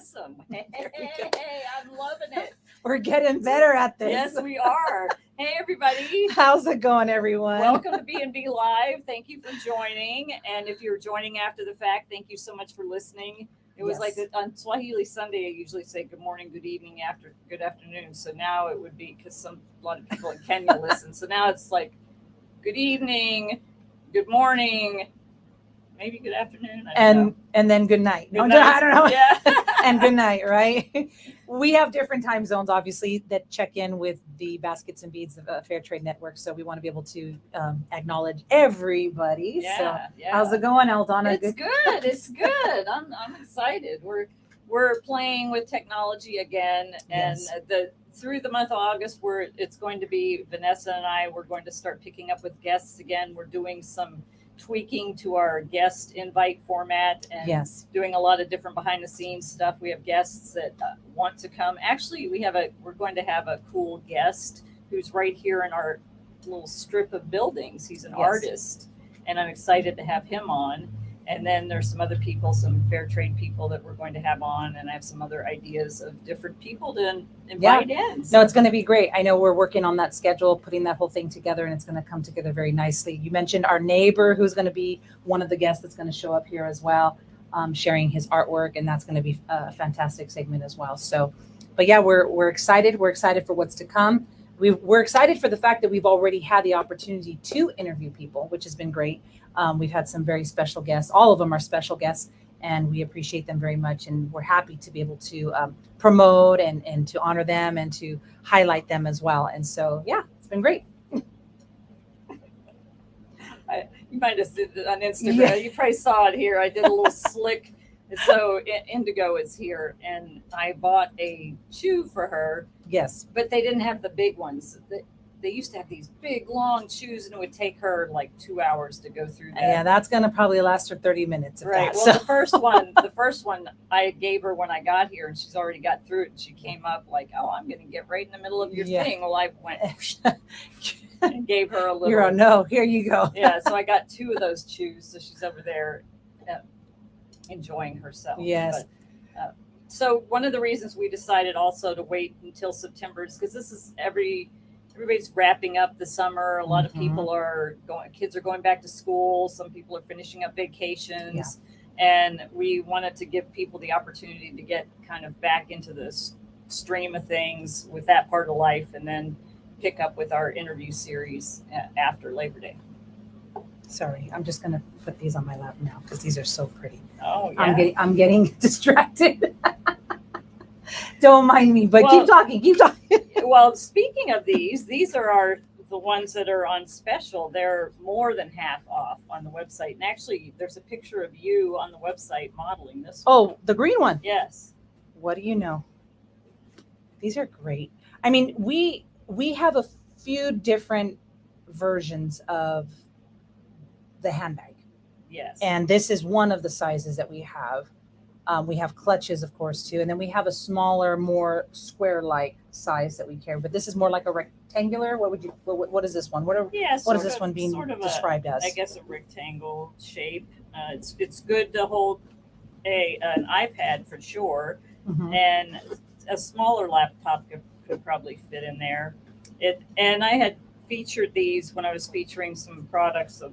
awesome. Hey, I'm loving it. We're getting better at this. Yes, we are. Hey, everybody. How's it going, everyone? Welcome to BnB Live. Thank you for joining. And if you're joining after the fact, thank you so much for listening. It was like on Swahili Sunday, I usually say good morning, good evening, good afternoon. So now it would be because a lot of people in Kenya listen. So now it's like good evening, good morning, maybe good afternoon. And then good night. Good night. I don't know. Yeah. And good night, right? We have different time zones, obviously, that check in with the Baskets and Beads Fair Trade Network. So we want to be able to acknowledge everybody. Yeah, so how's it going, Eldonna? It's good. It's good. I'm excited. We're playing with technology again, and through the month of August, it's going to be Vanessa and I. We're going to start picking up with guests again. We're doing some tweaking to our guest invite format and doing a lot of different behind the scenes stuff. We have guests that want to come. Actually, we're going to have a cool guest who's right here in our little strip of buildings. He's an artist, and I'm excited to have him on. And then there's some other people, some fair trade people that we're going to have on, and I have some other ideas of different people to invite in. No, it's going to be great. I know we're working on that schedule, putting that whole thing together, and it's going to come together very nicely. You mentioned our neighbor, who's going to be one of the guests that's going to show up here as well, sharing his artwork, and that's going to be a fantastic segment as well. So, but yeah, we're excited. We're excited for what's to come. We're excited for the fact that we've already had the opportunity to interview people, which has been great. We've had some very special guests. All of them are special guests, and we appreciate them very much. And we're happy to be able to promote and to honor them and to highlight them as well. And so, yeah, it's been great. You might have seen it on Instagram. Yeah. You probably saw it here. I did a little slick. So Indigo is here, and I bought a shoe for her. Yes. But they didn't have the big ones. They used to have these big, long shoes, and it would take her like 2 hours to go through that. Yeah, that's going to probably last her 30 minutes. Right. Well, the first one I gave her when I got here, and she's already got through it, and she came up like, oh, I'm going to get right in the middle of your thing. Well, I went and gave her a little. No, here you go. Yeah, so I got 2 of those shoes, so she's over there enjoying herself. Yes. But, so one of the reasons we decided also to wait until September is because this is everybody's wrapping up the summer. A lot of people kids are going back to school. Some people are finishing up vacations. Yeah. And we wanted to give people the opportunity to get kind of back into the stream of things with that part of life, and then pick up with our interview series after Labor Day. Sorry, I'm just going to put these on my lap now because these are so pretty. Oh, yeah. I'm getting distracted. Don't mind me, but keep talking. Well, speaking of these are the ones that are on special. They're more than half off on the website. And actually, there's a picture of you on the website modeling this one. Oh, the green one? Yes. What do you know? These are great. I mean, we have a few different versions of the handbag. Yes. And this is one of the sizes that we have. We have clutches, of course, too. And then we have a smaller, more square-like size that we carry. But this is more like a rectangular. What is this one? What is this one being described as? I guess a rectangle shape. It's good to hold an iPad for sure. Mm-hmm. And a smaller laptop could probably fit in there. And I had featured these when I was featuring some products a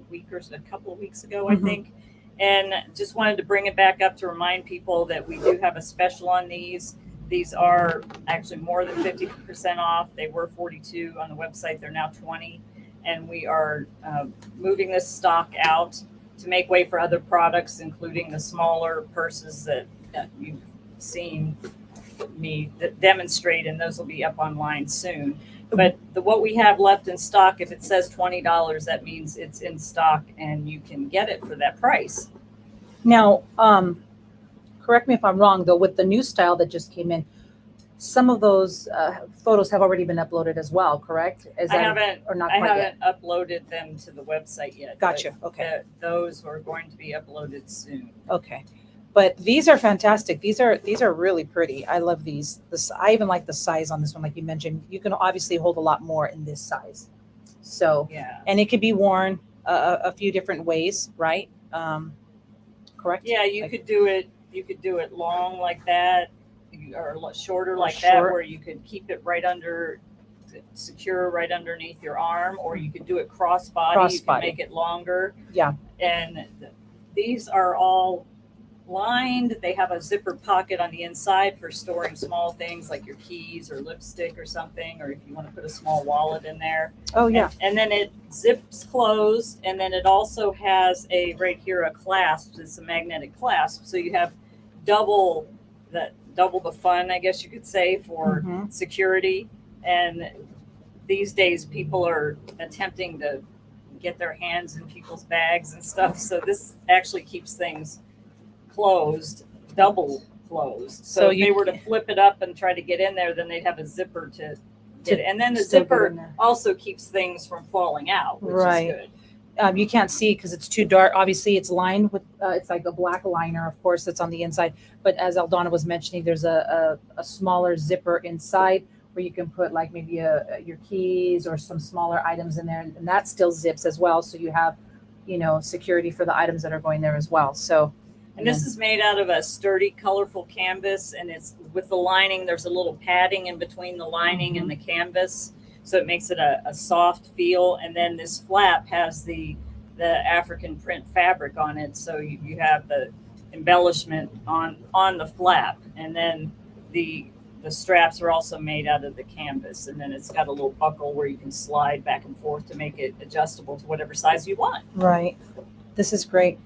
couple of weeks ago, I think. And just wanted to bring it back up to remind people that we do have a special on these. These are actually more than 50% off. They were 42 on the website. They're now 20. And we are moving this stock out to make way for other products, including the smaller purses that you've seen me demonstrate, and those will be up online soon. But what we have left in stock, if it says $20, that means it's in stock and you can get it for that price. Now, correct me if I'm wrong, though, with the new style that just came in, some of those photos have already been uploaded as well, correct? I haven't uploaded them to the website yet. Gotcha. Okay. Those are going to be uploaded soon. Okay. But these are fantastic. These are really pretty. I love these. I even like the size on this one, like you mentioned. You can obviously hold a lot more in this size. So yeah, and it could be worn a few different ways, right? Correct? Yeah, you could do it. You could do it long like that. shorter like that, short. where you could keep it right under, secure right underneath your arm, or you could do it crossbody. You can make it longer. Yeah. And these are all lined. They have a zipper pocket on the inside for storing small things like your keys or lipstick or something, or if you want to put a small wallet in there. Oh yeah. And then it zips closed, and then it also has right here a clasp. It's a magnetic clasp, so you have double the fun, I guess you could say, for security. And these days people are attempting to get their hands in people's bags and stuff, so this actually keeps things closed, double closed. So if they were to flip it up and try to get in there, then they'd have a zipper to get it. And then the zipper also keeps things from falling out, which is good. You can't see because it's too dark. Obviously, it's lined with, it's like a black liner, of course, that's on the inside. But as Eldonna was mentioning, there's a smaller zipper inside where you can put like maybe your keys or some smaller items in there. And that still zips as well. So you have, security for the items that are going there as well. So. And this is made out of a sturdy, colorful canvas, and it's with the lining. There's a little padding in between the lining and the canvas, so it makes it a soft feel. And then this flap has the African print fabric on it, so you have the embellishment on the flap. And then the straps are also made out of the canvas, and then it's got a little buckle where you can slide back and forth to make it adjustable to whatever size you want. Right. This is great.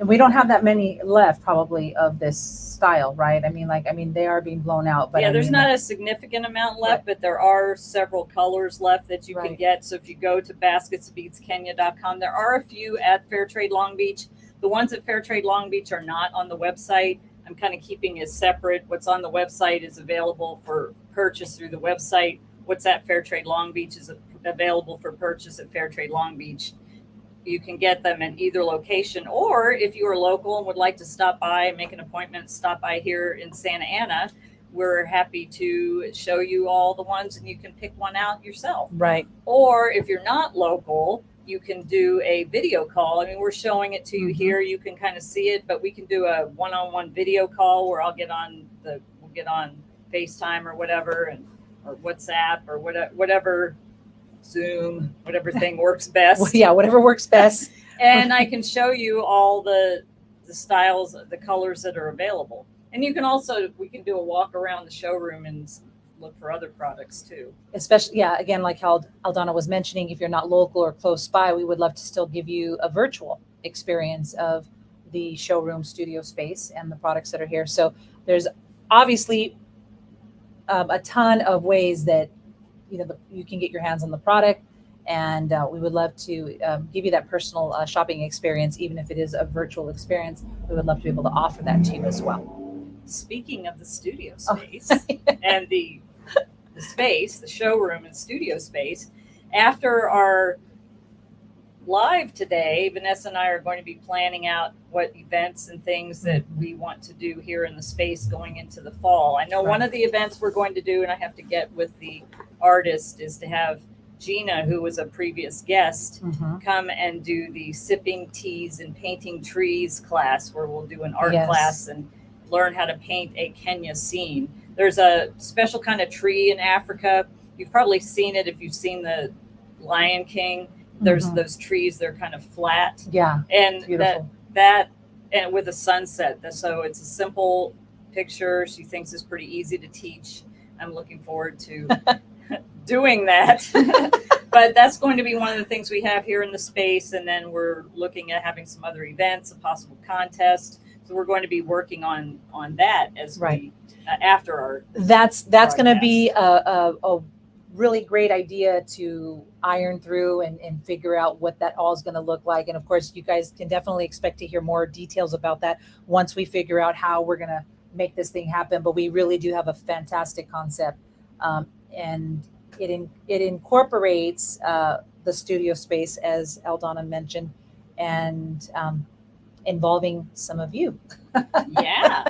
And we don't have that many left probably of this style, right? I mean, they are being blown out, but there's not a significant amount left, but there are several colors left that you can get. So if you go to basketsbeadskenya.com, there are a few at Fairtrade Long Beach. The ones at Fairtrade Long Beach are not on the website. I'm kind of keeping it separate. What's on the website is available for purchase through the website. What's at Fairtrade Long Beach is available for purchase at Fairtrade Long Beach. You can get them in either location, or if you are local and would like to stop by and make an appointment, stop by here in Santa Ana, we're happy to show you all the ones and you can pick one out yourself. Right. Or if you're not local, you can do a video call. I mean, we're showing it to you here. You can kind of see it, but we can do a one-on-one video call where we'll get on FaceTime or whatever, or WhatsApp or whatever Zoom, whatever thing works best. Yeah, whatever works best. And I can show you all the styles, the colors that are available. And we can do a walk around the showroom and look for other products too. Especially, again, like how Eldonna was mentioning, if you're not local or close by, we would love to still give you a virtual experience of the showroom studio space and the products that are here. So there's obviously a ton of ways that you can get your hands on the product, and we would love to give you that personal shopping experience, even if it is a virtual experience. We would love to be able to offer that to you as well. Speaking of the studio space and the space, the showroom and studio space, after our live today, Vanessa and I are going to be planning out what events and things that we want to do here in the space going into the fall. I know one of the events we're going to do, and I have to get with the artist, is to have Gina, who was a previous guest, come and do the sipping teas and painting trees class, where we'll do an art class and learn how to paint a Kenya scene. There's a special kind of tree in Africa. You've probably seen it if you've seen the Lion King. There's those trees, they're kind of flat. Yeah. And beautiful. that and with a sunset. So it's a simple picture. She thinks it's pretty easy to teach. I'm looking forward to doing that. But that's going to be one of the things we have here in the space. And then we're looking at having some other events, a possible contest. So we're going to be working on that as we after our. That's going to be a really great idea to iron through and figure out what that all is going to look like. And of course, you guys can definitely expect to hear more details about that once we figure out how we're going to make this thing happen. But we really do have a fantastic concept, and it incorporates the studio space, as Eldonna mentioned, and involving some of you. Yeah.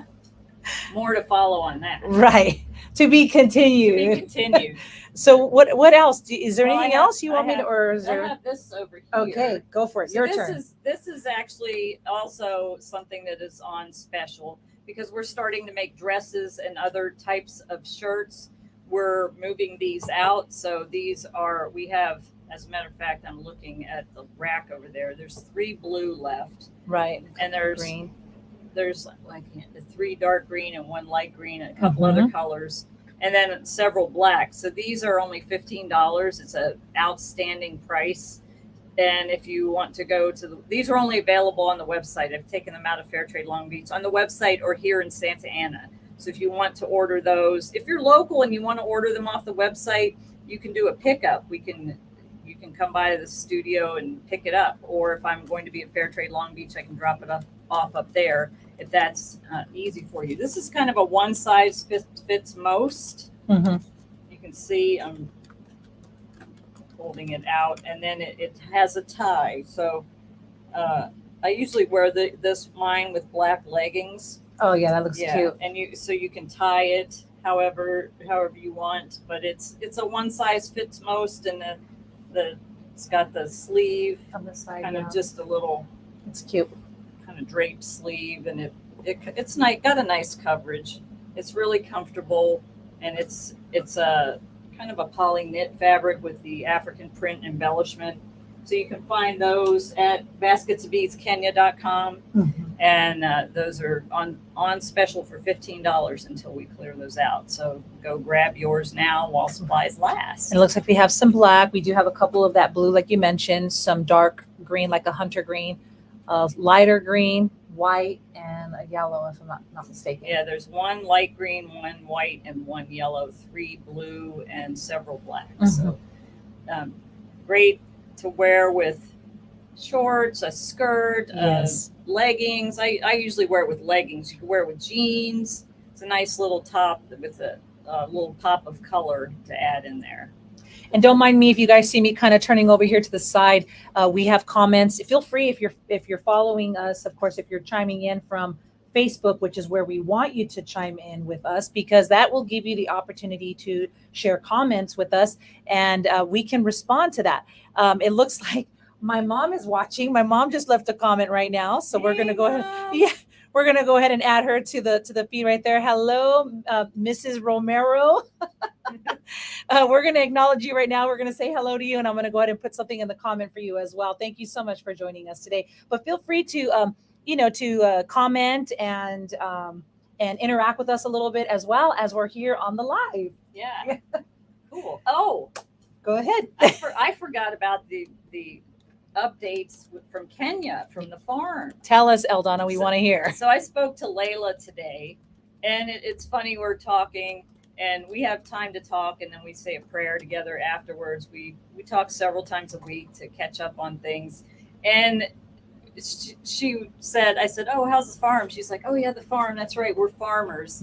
More to follow on that. Right. To be continued. So what else? Is there anything else you want me to, or is there? I have this over here. Okay, go for it. So Your turn. This is actually also something that is on special. because we're starting to make dresses and other types of shirts. We're moving these out. So we have, as a matter of fact, I'm looking at the rack over there. There's 3 blue left. Right. And there's Green. There's 3 dark green and 1 light green and a couple other colors, and then several blacks. So these are only $15. It's an outstanding price. And if you want to go to these are only available on the website. I've taken them out of Fairtrade Long Beach on the website or here in Santa Ana. So if you want to order those, if you're local and you want to order them off the website, you can do a pickup. You can come by the studio and pick it up. Or if I'm going to be at Fairtrade Long Beach, I can drop it off up there if that's easy for you. This is kind of a one size fits most. You can see I'm holding it out, and then it has a tie. So I usually wear mine with black leggings. Oh yeah, that looks cute. And you can tie it however you want, but it's a one size fits most, and it's got the sleeve on the side, kind of just a little. It's cute. Kind of draped sleeve, and it's nice, got a nice coverage. It's really comfortable, and it's a kind of a poly knit fabric with the African print embellishment. So you can find those at basketsofbeadskenya.com, and those are on special for $15 until we clear those out. So go grab yours now while supplies last. And it looks like we have some black. We do have a couple of that blue, like you mentioned, some dark green, like a hunter green, lighter green, white, and a yellow, if I'm not mistaken. Yeah, there's 1 light green, 1 white, and 1 yellow, 3 blue, and several blacks. So great to wear with shorts, a skirt, leggings. I usually wear it with leggings. You can wear it with jeans. It's a nice little top with a little pop of color to add in there. And don't mind me if you guys see me kind of turning over here to the side. We have comments. Feel free if you're following us, of course, if you're chiming in from Facebook, which is where we want you to chime in with us, because that will give you the opportunity to share comments with us, and we can respond to that. It looks like my mom is watching. My mom just left a comment right now, so we're going to go ahead. Yeah, we're going to go ahead and add her to the feed right there. Hello, Mrs. Romero. We're going to acknowledge you right now. We're going to say hello to you, and I'm going to go ahead and put something in the comment for you as well. Thank you so much for joining us today. But feel free to comment and interact with us a little bit as well as we're here on the live. Yeah. Cool. Oh, go ahead. I forgot about the updates from Kenya, from the farm. Tell us, Eldonna, we want to hear. So I spoke to Layla today, and it's funny, we're talking, and we have time to talk, and then we say a prayer together afterwards. We talk several times a week to catch up on things. And she said, I said, oh, how's the farm? She's like, oh yeah, the farm. That's right. We're farmers.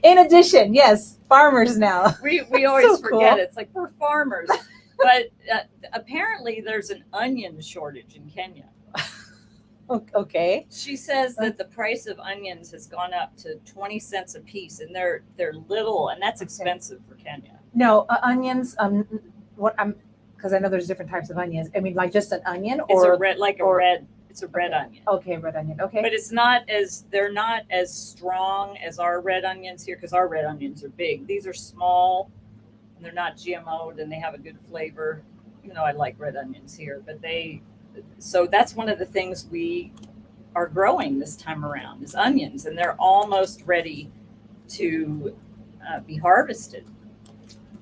In addition, yes, farmers now. We always so forget cool. It's like we're farmers. But apparently there's an onion shortage in Kenya. Okay. She says that the price of onions has gone up to 20 cents a piece, and they're little, and that's expensive for Kenya. No, onions. Because I know there's different types of onions. I mean, like just an onion, It's or a red, like a red. It's a red onion. Okay, red onion. Okay. But they're not as strong as our red onions here, because our red onions are big. These are small, and they're not GMO'd, and they have a good flavor. Even though I like red onions here, so that's one of the things we are growing this time around is onions, and they're almost ready to be harvested.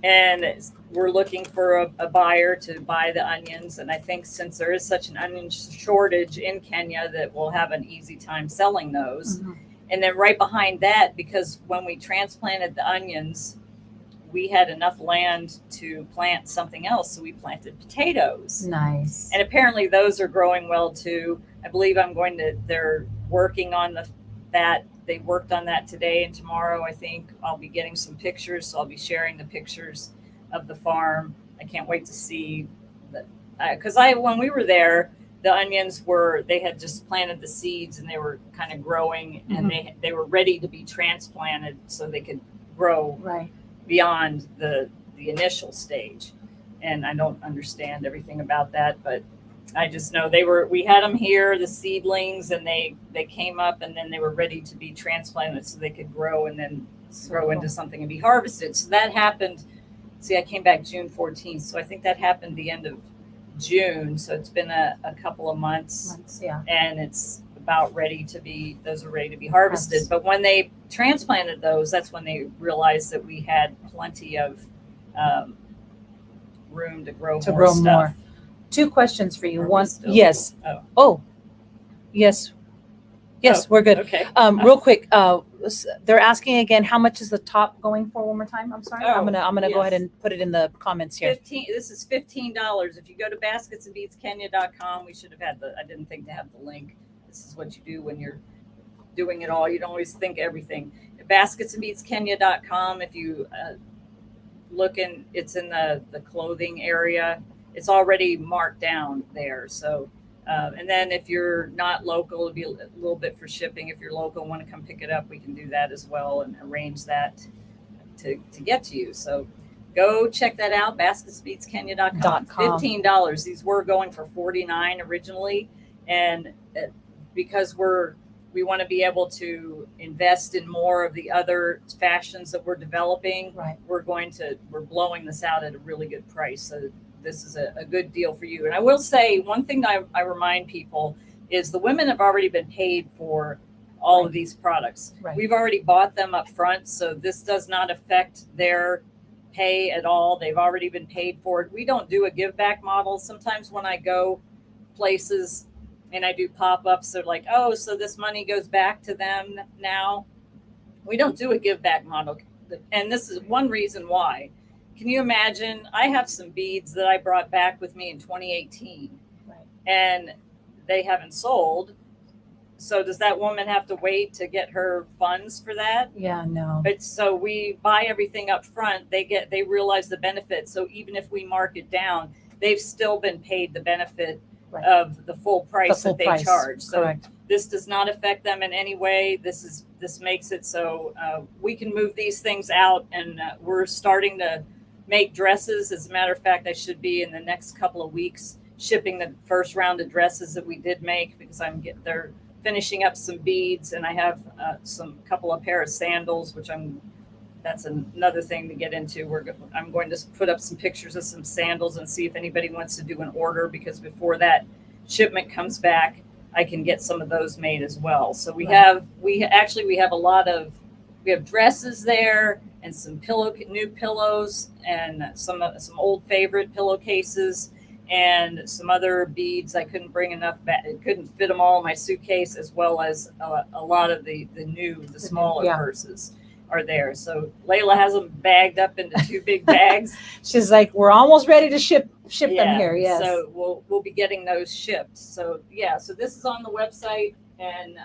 And we're looking for a buyer to buy the onions. And I think since there is such an onion shortage in Kenya, that we'll have an easy time selling those. Mm-hmm. And then right behind that, because when we transplanted the onions, we had enough land to plant something else. So we planted potatoes. Nice. And apparently those are growing well too. I believe they're working on that. They worked on that today and tomorrow. I think I'll be getting some pictures. So I'll be sharing the pictures of the farm. I can't wait to see because when we were there, the onions they had just planted the seeds, and they were kind of growing, mm-hmm. and they were ready to be transplanted so they could grow right beyond the initial stage. And I don't understand everything about that, but I just know we had them here, the seedlings, and they came up and then they were ready to be transplanted so they could grow and then grow into something and be harvested. So that happened. See, I came back June 14th. So I think that happened the end of June. So it's been a couple of months. Yeah. And it's about those are ready to be harvested. But when they transplanted those, that's when they realized that we had plenty of room to grow more stuff. 2 questions for you. Are we One, still- yes. Oh. Oh, yes. Yes, we're good. Okay. Real quick, they're asking again, how much is the top going for one more time? I'm sorry. I'm Oh, gonna go ahead yes. and put it in the comments here. This is $15. If you go to basketsandbeadskenya.com, we should have had I didn't think to have the link. This is what you do when you're doing it all. You don't always think everything. Basketsandbeadskenya.com. If you look in, it's in the clothing area. It's already marked down there. So, and then if you're not local, it'll be a little bit for shipping. If you're local and want to come pick it up, we can do that as well and arrange that to get to you. So go check that out, basketsandbeadskenya.com. $15. These were going for $49 originally. And because we want to be able to invest in more of the other fashions that we're developing, Right. we're blowing this out at a really good price. So this is a good deal for you. And I will say one thing that I remind people is the women have already been paid for all of these products. Right. We've already bought them up front, so this does not affect their pay at all. They've already been paid for it. We don't do a give back model. Sometimes when I go places and I do pop-ups, they're like, oh, so this money goes back to them now. We don't do a give back model. And this is one reason why. Can you imagine? I have some beads that I brought back with me in 2018, Right. and they haven't sold. So does that woman have to wait to get her funds for that? Yeah, no. But so we buy everything up front. They realize the benefit. So even if we mark it down, they've still been paid the benefit Right. of the full price that they price. charge. So Correct. this does not affect them in any way. This makes it so we can move these things out, and we're starting to make dresses. As a matter of fact, I should be in the next couple of weeks shipping the first round of dresses that we did make, because they're finishing up some beads, and I have couple of pair of sandals, which that's another thing to get into. I'm going to put up some pictures of some sandals and see if anybody wants to do an order, because before that shipment comes back, I can get some of those made as well. So we have dresses there, and some new pillows, and some old favorite pillowcases, and some other beads. I couldn't bring enough back. It couldn't fit them all in my suitcase, as well as a lot of the smaller purses are there. So Layla has them bagged up into 2 big bags. She's like, we're almost ready to ship them here. Yes. So we'll be getting those shipped. So so this is on the website, and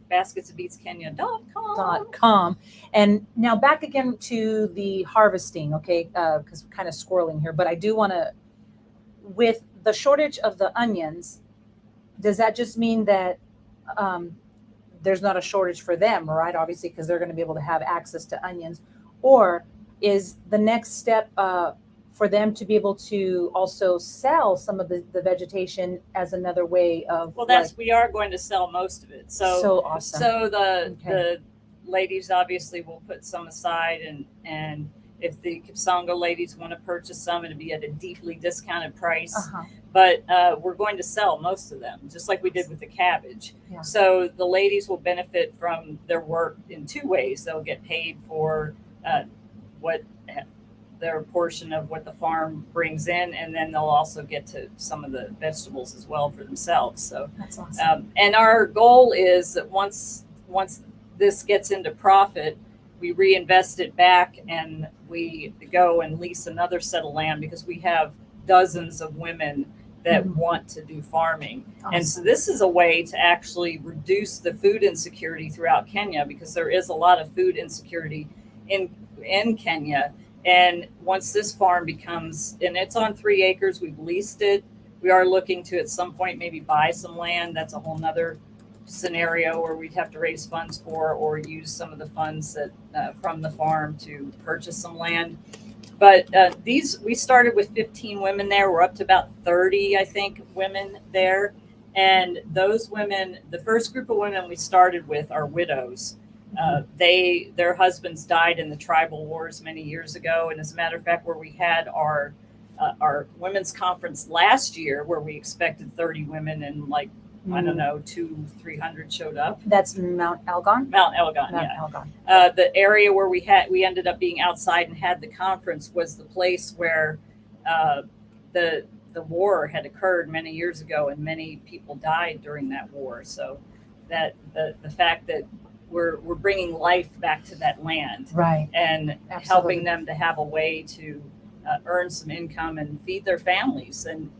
basketsandbeadskenya.com. And now back again to the harvesting, okay? Because we're kind of squirreling here, but I do want to, with the shortage of the onions, does that just mean that there's not a shortage for them, right? Obviously, because they're going to be able to have access to onions. Or is the next step for them to be able to also sell some of the vegetation as another way of? Well, we are going to sell most of it. So awesome. So the ladies obviously will put some aside, and if the Kipsongo ladies want to purchase some, it'll be at a deeply discounted price. Uh-huh. But we're going to sell most of them, just like we did with the cabbage. Yeah. So the ladies will benefit from their work in 2 ways. They'll get paid for their portion of what the farm brings in, and then they'll also get to some of the vegetables as well for themselves. So that's awesome. And our goal is that once this gets into profit, we reinvest it back, and we go and lease another set of land, because we have dozens of women that want to do farming. Awesome. And so this is a way to actually reduce the food insecurity throughout Kenya, because there is a lot of food insecurity in Kenya. And once this farm becomes, and it's on 3 acres, we've leased it. We are looking to at some point maybe buy some land. That's a whole nother scenario where we'd have to raise funds for, or use some of the funds that from the farm to purchase some land. But we started with 15 women there. We're up to about 30, I think, women there. And those women, the first group of women we started with are widows. Their husbands died in the tribal wars many years ago. And as a matter of fact, where we had our women's conference last year, where we expected 30 women and like, I don't know, 200-300 showed up. That's Mount Elgon? Mount Elgon, Mount yeah. Elgon. The area where we ended up being outside and had the conference was the place where the war had occurred many years ago, and many people died during that war. So that the fact that we're bringing life back to that land, right, and absolutely, helping them to have a way to earn some income and feed their families and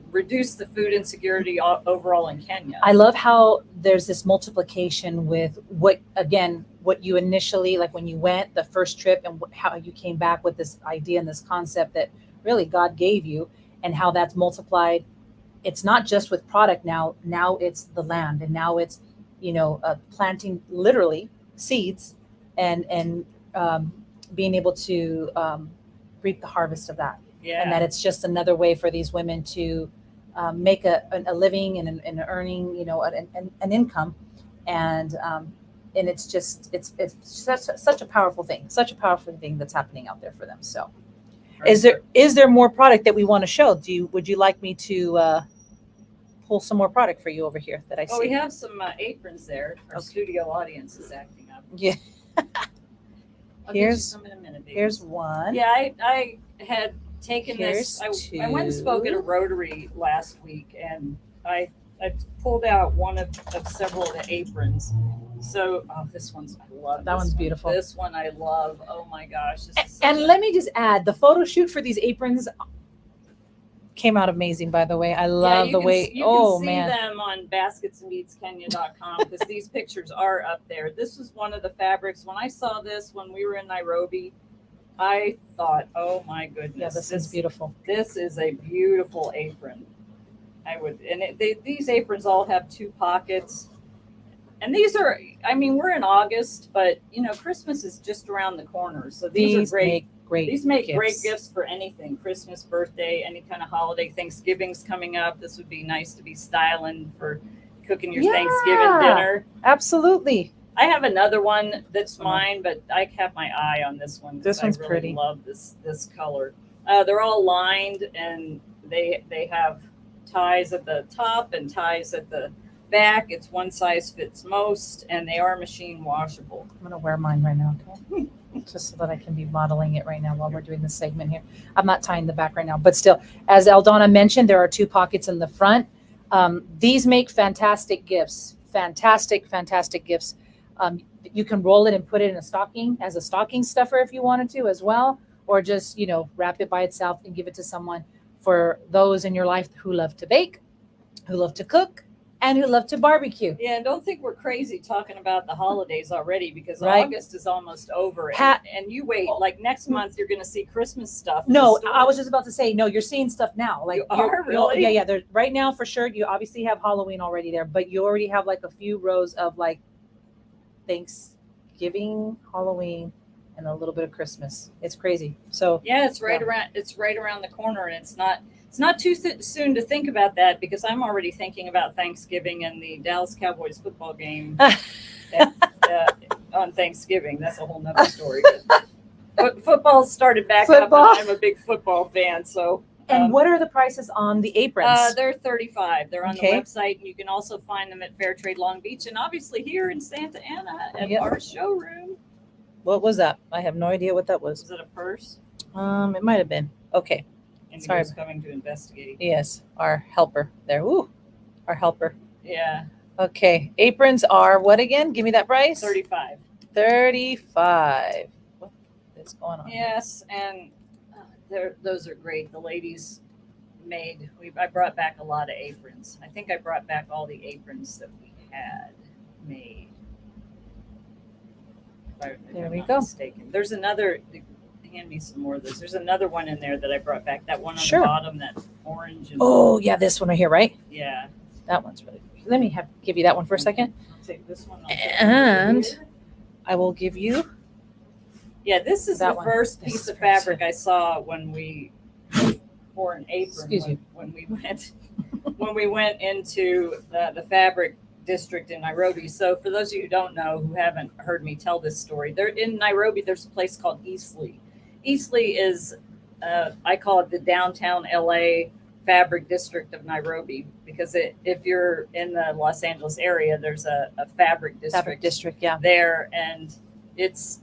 reduce the food insecurity overall in Kenya. I love how there's this multiplication with what you initially, like when you went the first trip, and how you came back with this idea and this concept that really God gave you, and how that's multiplied. It's not just with product now it's the land, and now it's, planting literally seeds and being able to reap the harvest of that. Yeah. And that it's just another way for these women to make a living and an earning, an income, and it's such a powerful thing that's happening out there for them. So, is there more product that we want to show? Would you like me to pull some more product for you over here that I see? Oh, we have some aprons there. Our studio audience is acting up. Yeah. I'll get you some in a minute, baby. Here's one. Yeah, I had taken Here's this. two. I went and spoke at a Rotary last week, and I pulled out one of several of the aprons. So, this one's, I love. That one's beautiful. This one I love. Oh my gosh. And let me just add, the photo shoot for these aprons came out amazing, by the way. I love the way. You can see them on basketsandbeadskenya.com because these pictures are up there. This was one of the fabrics. When I saw this when we were in Nairobi, I thought, oh my goodness, yeah, this is beautiful. This is a beautiful apron. These aprons all have 2 pockets. And these are, we're in August, but Christmas is just around the corner. So these are great. These make great gifts for anything: Christmas, birthday, any kind of holiday. Thanksgiving's coming up. This would be nice to be styling for cooking your Thanksgiving dinner. Absolutely. I have another one that's mine, but I have my eye on this one. This one's really pretty. Love this color. They're all lined, and they have ties at the top and ties at the back. It's one size fits most, and they are machine washable. I'm gonna wear mine right now, okay? Just so that I can be modeling it right now while we're doing this segment here. I'm not tying the back right now, but still, as Eldonna mentioned, there are 2 pockets in the front. These make fantastic gifts. Fantastic gifts. You can roll it and put it in a stocking as a stocking stuffer if you wanted to as well, or just wrap it by itself and give it to someone. For those in your life who love to bake, who love to cook, and who love to barbecue. Yeah, and don't think we're crazy talking about the holidays already, because Right. August is almost over. And you wait, like next month, you're going to see Christmas stuff. No, I was just about to say, no, you're seeing stuff now. Like You are, really? Yeah. There's right now for sure. You obviously have Halloween already there, but you already have like a few rows of like Thanksgiving, Halloween, and a little bit of Christmas. It's crazy. So yeah, it's right around the corner, and it's not too soon to think about that, because I'm already thinking about Thanksgiving and the Dallas Cowboys football game on Thanksgiving. That's a whole nother story. But football started back up, and I'm a big football fan. So. And what are the prices on the aprons? They're $35. They're on the website. You can also find them at Fairtrade Long Beach, and obviously here in Santa Ana at our showroom. What was that? I have no idea what that was. Was it a purse? It might have been. Okay. Sorry. Coming to investigate. Yes, our helper there. Ooh, our helper. Yeah. Okay. Aprons are what again? Give me that price. $35. $35. What is going on? Yes, and those are great. The ladies made. I brought back a lot of aprons. I think I brought back all the aprons that we had made. If I'm not mistaken. There's another. Hand me some more of those. There's another one in there that I brought back. That one on the bottom, that orange. And yeah, this one right here, right? Yeah. That one's really good. Let me give you that one for a second. I'll take this one. And I will give you Yeah, this is That the one. first This piece is of very fabric I saw when we for an apron. Excuse you. When we went when we went into the fabric district in Nairobi. So for those of you who don't know, who haven't heard me tell this story, there in Nairobi there's a place called Eastleigh. Eastleigh is I call it the downtown LA fabric district of Nairobi because if you're in the Los Angeles area, there's a fabric district yeah. there, and it's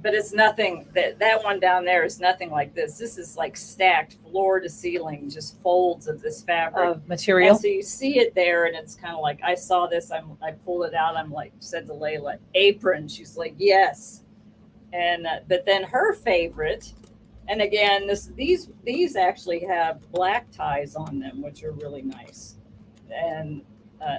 but it's nothing that one down there is nothing like this. This is like stacked floor to ceiling, just folds of this fabric Of material. and so you see it there, and it's kind of like I saw this. I pulled it out. I'm like said to Layla, apron. She's like, yes. And but then her favorite, and again, these actually have black ties on them, which are really nice, and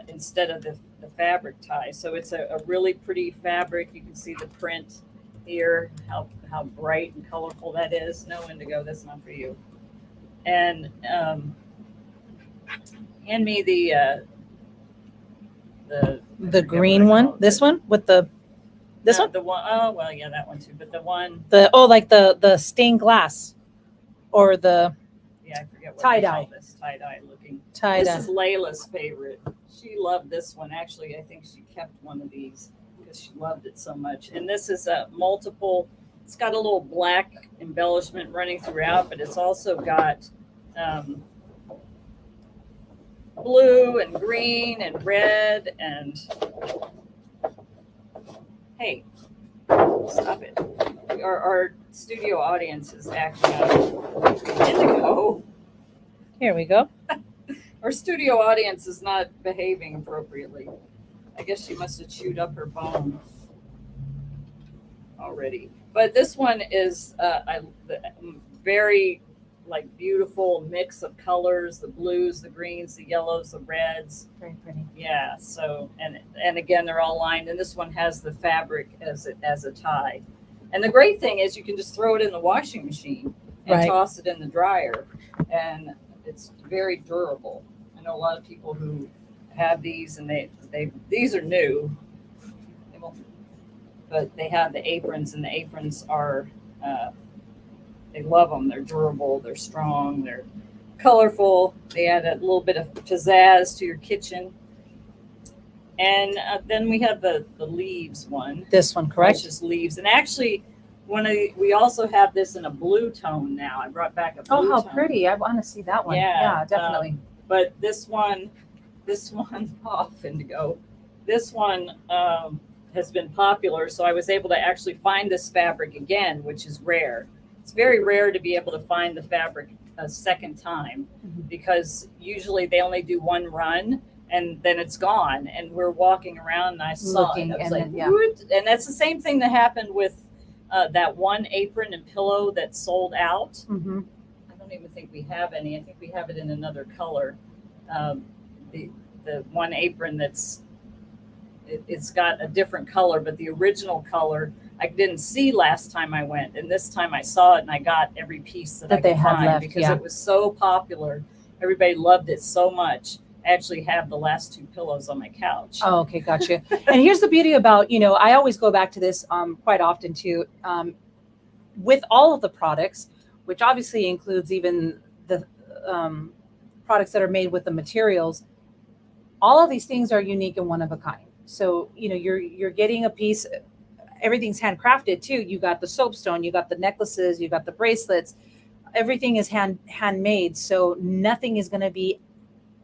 instead of the fabric tie. So it's a really pretty fabric. You can see the print here, how bright and colorful that is. No, Indigo, that's not for you. And hand me the green one. This one with the this one. The one, oh well, yeah, that one too. But the one, Like the stained glass, or the yeah, I forget what tie they dye. call this. Tie dye looking. tie This dye. is Layla's favorite. She loved this one. Actually, I think she kept one of these because she loved it so much. And this is a multiple. It's got a little black embellishment running throughout, but it's also got blue and green and red and hey, stop it. Our studio audience is acting up. Indigo. Here we go. Our studio audience is not behaving appropriately. I guess she must have chewed up her bone already. But this one is very like beautiful mix of colors, the blues, the greens, the yellows, the reds. Very pretty. Yeah, so and again they're all lined, and this one has the fabric as a tie. And the great thing is you can just throw it in the washing machine and Right. toss it in the dryer, and it's very durable. I know a lot of people who have these, and these are new, but they have the aprons, and the aprons are they love them. They're durable, they're strong, they're colorful. They add a little bit of pizzazz to your kitchen. And then we have the leaves one. This one, correct? Which is leaves. And actually, we also have this in a blue tone now. I brought back a blue Oh, how tone. pretty. I want to see that one. Yeah, Yeah, definitely. But this one off Indigo. This one has been popular, so I was able to actually find this fabric again, which is rare. It's very rare to be able to find the fabric a second time because usually they only do one run and then it's gone. And we're walking around and I saw Looking, it. I was and like, then, yeah. what? And that's the same thing that happened with that one apron and pillow that sold out. Mm-hmm. I don't even think we have any. I think we have it in another color. The one apron it's got a different color, but the original color I didn't see last time I went, and this time I saw it and I got every piece that I they could had find left, because yeah. it was so popular. Everybody loved it so much. I actually have the last two pillows on my couch. Oh, okay, gotcha. And here's the beauty about, I always go back to this quite often too. With all of the products, which obviously includes even the products that are made with the materials, all of these things are unique and one of a kind. So, you're getting a piece, everything's handcrafted too. You got the soapstone, you got the necklaces, you got the bracelets, everything is handmade. So nothing is going to be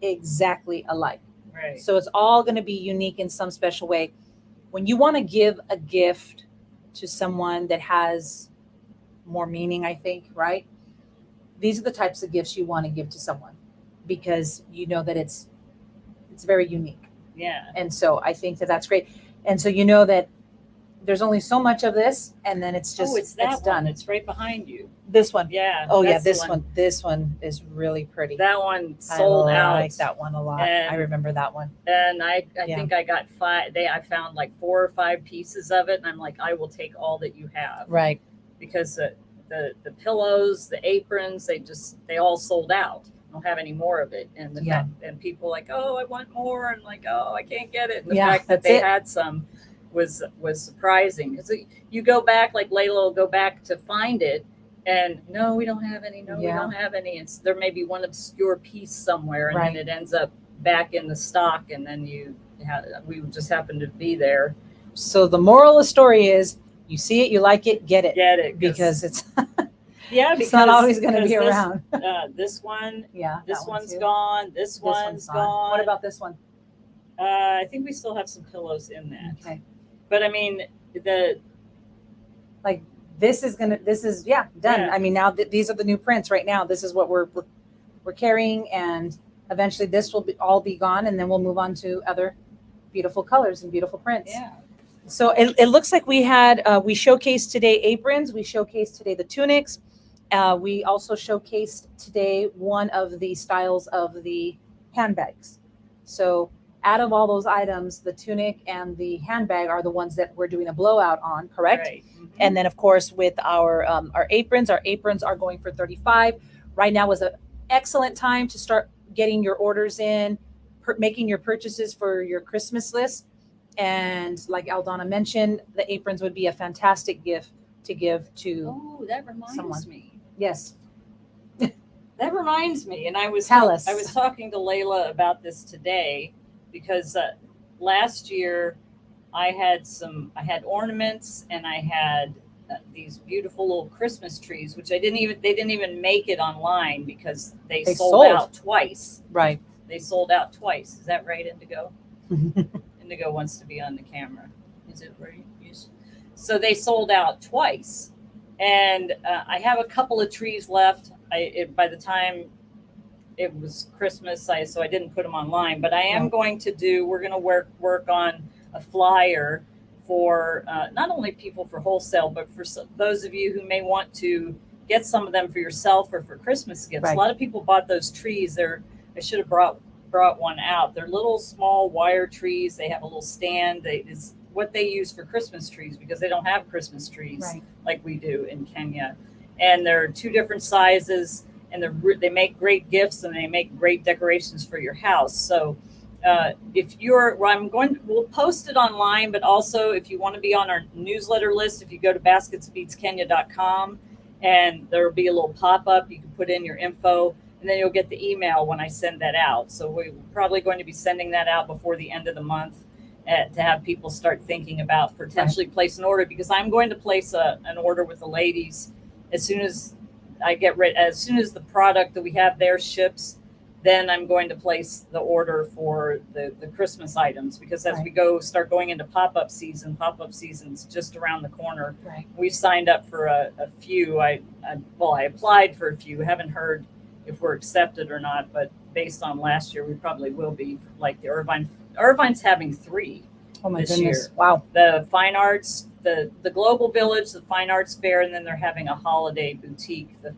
exactly alike. Right. So it's all going to be unique in some special way. When you want to give a gift to someone that has more meaning, I think, right? These are the types of gifts you want to give to someone because you know that it's very unique. Yeah. And so I think that that's great. And so you know that there's only so much of this, and then it's just it's that it's done. one. It's right behind you. This one. Yeah. Oh yeah, that's the this one. This one is really pretty. That one sold out. I like that one a lot. I remember that one. And I think I got I found like 4 or 5 pieces of it, and I'm like, I will take all that you have. Right. Because the pillows, the aprons, they all sold out. I don't have any more of it. And and people like, oh, I want more, and like, oh, I can't get it. And the fact that they had some, was surprising, because you go back, like Layla will go back to find it, and no, we don't have any. No, we don't have any. There may be one obscure piece somewhere, and then it ends up back in the stock, and then we just happen to be there. So the moral of the story is, you see it, you like it, get it, because it's it's not always going to be around. This one, this one's too. gone. This one's gone. What about this one? I think we still have some pillows in that. Okay. But I mean, this is done. Yeah. I mean, now these are the new prints right now. This is what we're carrying, and eventually this will all be gone, and then we'll move on to other beautiful colors and beautiful prints. Yeah. So it looks like we showcased today aprons. We showcased today the tunics. We also showcased today one of the styles of the handbags. So out of all those items, the tunic and the handbag are the ones that we're doing a blowout on, correct? Right. Mm-hmm. And then of course with our aprons are going for $35. Right now is an excellent time to start getting your orders in, making your purchases for your Christmas list. And like Eldonna mentioned, the aprons would be a fantastic gift to give to that reminds someone. me. Yes. That reminds me. And I was Tell talking to Layla about this today, because last year I had ornaments, and I had these beautiful little Christmas trees, which they didn't even make it online because they sold out twice. Right. They sold out twice. Is that right, Indigo? Indigo wants to be on the camera. Is it right? Yes. So they sold out twice, and I have a couple of trees left. By the time it was Christmas, so I didn't put them online. But I am going to we're going to work on a flyer for not only people for wholesale, but for those of you who may want to get some of them for yourself or for Christmas gifts. Right. A lot of people bought those trees. I should have brought one out. They're little small wire trees. They have a little stand. It's what they use for Christmas trees, because they don't have Christmas trees like we do in Kenya. And they're two different sizes, and they make great gifts, and they make great decorations for your house. So we'll post it online, but also if you want to be on our newsletter list, if you go to basketsbeatskenya.com, and there'll be a little pop-up, you can put in your info, and then you'll get the email when I send that out. So we're probably going to be sending that out before the end of the month, to have people start thinking about potentially place an order, because I'm going to place an order with the ladies as soon as I get ready. As soon as the product that we have there ships, then I'm going to place the order for the Christmas items, because as we start going into pop-up season's just around the corner. Right. We've signed up for a few. I applied for a few. Haven't heard if we're accepted or not, but based on last year, we probably will be. Like the Irvine's having 3 this year. Wow. The Fine Arts, the Global Village, the Fine Arts Fair, and then they're having a holiday boutique the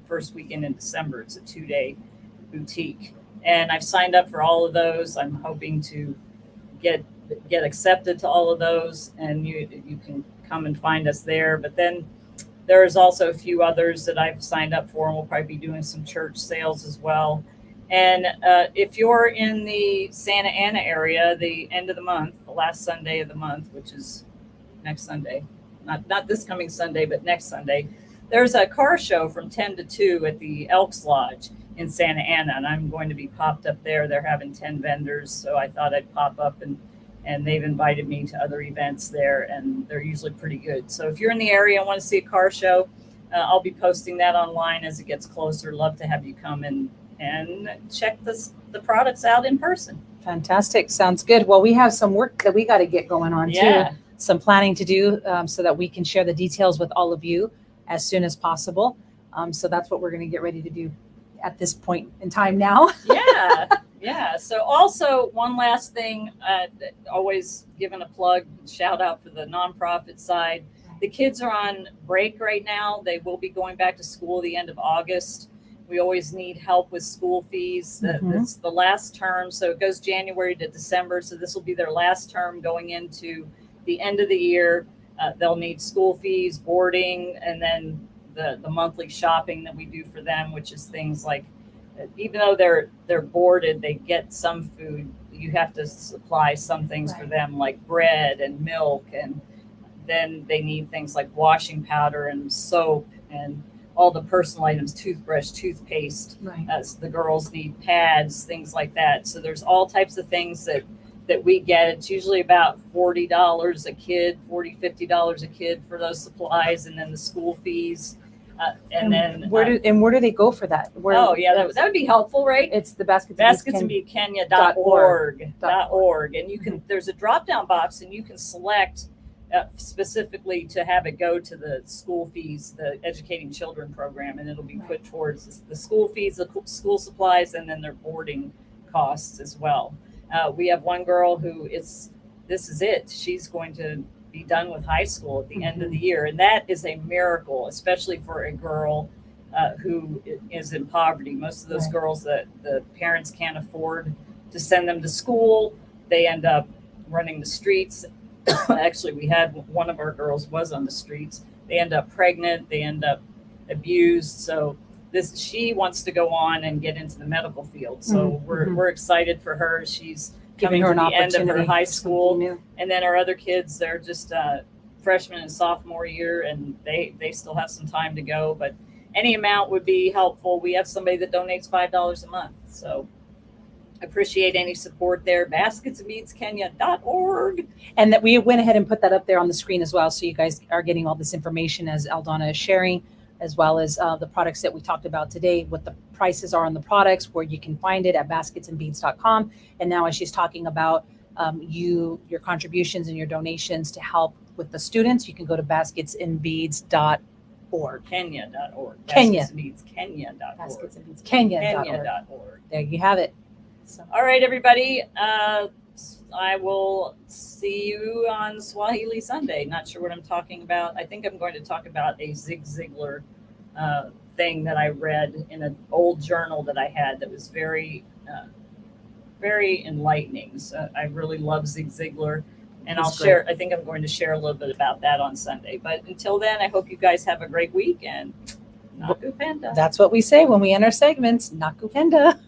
first weekend in December. It's a 2-day boutique, and I've signed up for all of those. I'm hoping to get accepted to all of those, and you can come and find us there. But then there's also a few others that I've signed up for, and we'll probably be doing some church sales as well. And if you're in the Santa Ana area, the end of the month, the last Sunday of the month, which is next Sunday, not this coming Sunday, but next Sunday, there's a car show from 10 to 2 at the Elks Lodge in Santa Ana, and I'm going to be popped up there. They're having 10 vendors, so I thought I'd pop up, and they've invited me to other events there, and they're usually pretty good. So if you're in the area and want to see a car show, I'll be posting that online as it gets closer. Love to have you come and check the products out in person. Fantastic. Sounds good. Well, we have some work that we got to get going on too. Some planning to do so that we can share the details with all of you as soon as possible. So that's what we're going to get ready to do at this point in time now. Yeah. So also one last thing, always giving a plug, shout out for the nonprofit side. The kids are on break right now. They will be going back to school the end of August. We always need help with school fees. It's the last term, so it goes January to December. So this will be their last term going into the end of the year. They'll need school fees, boarding, and then the monthly shopping that we do for them, which is things like, even though they're boarded, they get some food. you have to supply some things for Right. them like bread and milk, and then they need things like washing powder and soap and all the personal items, toothbrush, toothpaste. Right. So the girls need pads, things like that. So there's all types of things that we get. It's usually about $40 a kid, $50 a kid for those supplies, and then the school fees. And then where do they go for that? Where, oh yeah, that would be helpful, right? it's the basketsandbeadskenya.org, and you can there's a drop down box, and you can select specifically to have it go to the school fees, the Educating Children program, and it'll be put towards the school fees, the school supplies, and then their boarding costs as well. We have one girl who this is it. She's going to be done with high school at the end of the year, and that is a miracle, especially for a girl who is in poverty. Most of those Right. girls that the parents can't afford to send them to school, they end up running the streets. Actually, we had one of our girls was on the streets. They end up pregnant. They end up abused. So she wants to go on and get into the medical field. So we're excited for her. She's giving coming her to an the end of her opportunity high for school. something new. And then our other kids, they're just freshman and sophomore year, and they still have some time to go. But any amount would be helpful. We have somebody that donates $5 a month. So appreciate any support there. basketsandbeadskenya.org. And that we went ahead and put that up there on the screen as well. So you guys are getting all this information as Eldonna is sharing, as well as the products that we talked about today, what the prices are on the products, where you can find it at basketsandbeads.com. And now as she's talking about your contributions and your donations to help with the students, you can go to basketsandbeads.org. Kenya.org. Kenya. Basketsandbeadskenya.org. Basketsandbeadskenya.org. Kenya.org. There you have it. So, All right, everybody. I will see you on Swahili Sunday. Not sure what I'm talking about. I think I'm going to talk about a Zig Ziglar thing that I read in an old journal that I had that was very, very enlightening. So I really love Zig Ziglar. And That's I'll share, I think I'm going to share a little bit about that on Sunday. But until then, I hope you guys have a great week, and Naku Panda. that's what we say when we end our segments. Nakupenda.